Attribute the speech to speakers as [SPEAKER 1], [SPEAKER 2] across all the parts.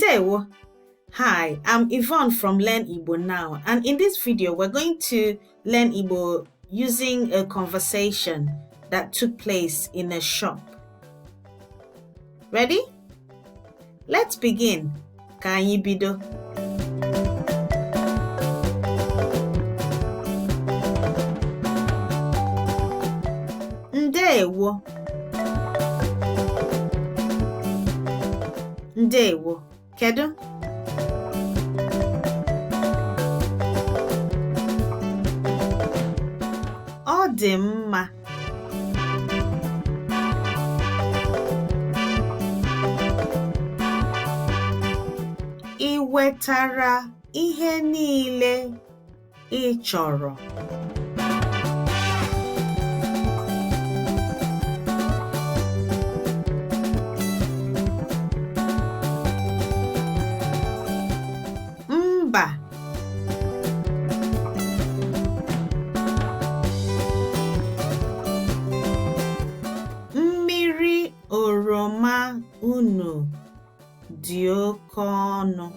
[SPEAKER 1] Ndewo. Hi, I'm Yvonne from Learn Igbo Now, and in this video, we're going to learn Igbo using a conversation that took place in a shop. Ready? Let's begin. Ka anyị bido. Ndewo. Ndewo. Kedu? Ọ dị mma. Ị wetara ihe niile ị chọrọ? Mba. Mmiri oroma unu dị oke ọnụ.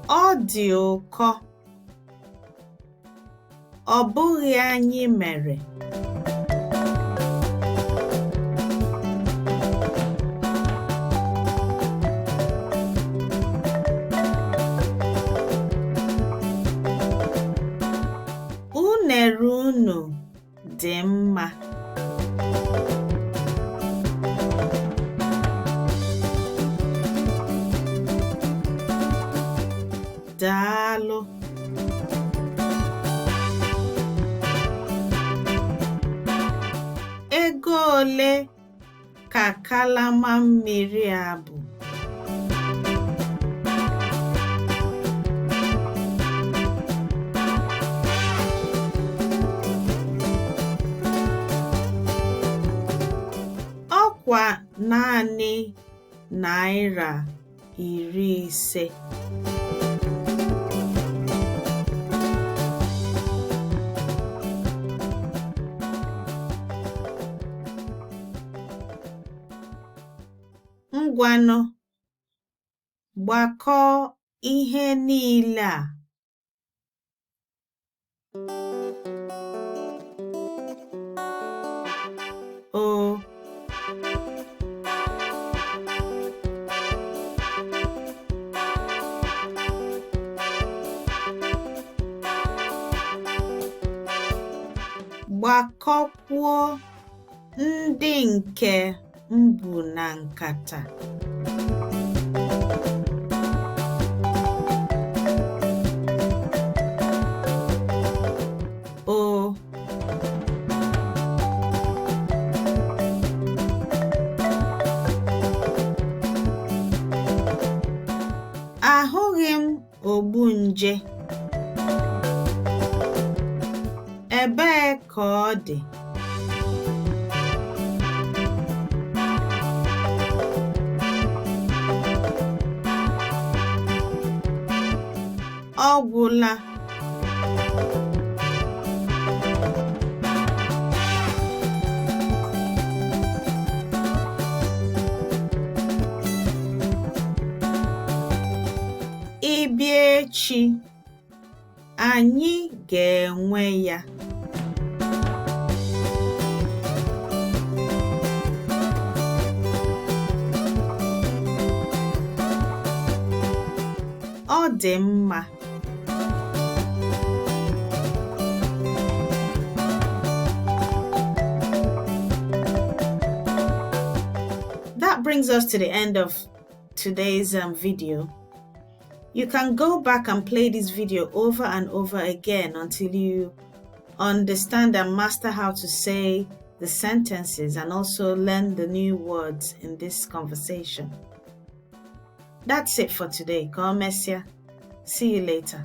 [SPEAKER 1] Ọ dị ụkọ. Ọ bụghị anyị mere. Unere unu dị mma. Daalụ. Ego ole ka kalama mmiri a bụ? Ọkwa naanị naira 50. Ngwanụ, gbakọọ ihe niile a. O. Gbakọkwuo ndị nke m bu na nkata. O. Ahụghị m ogbunje. Ebee ka ọ dị? Ọ gwụla. Ị bịa echi, anyị ga-enwe ya. Ọ dị mma. That brings us to the end of today's video. You can go back and play this video over and over again until you understand and master how to say the sentences and also learn the new words in this conversation. That's it for today. God bless you. See you later.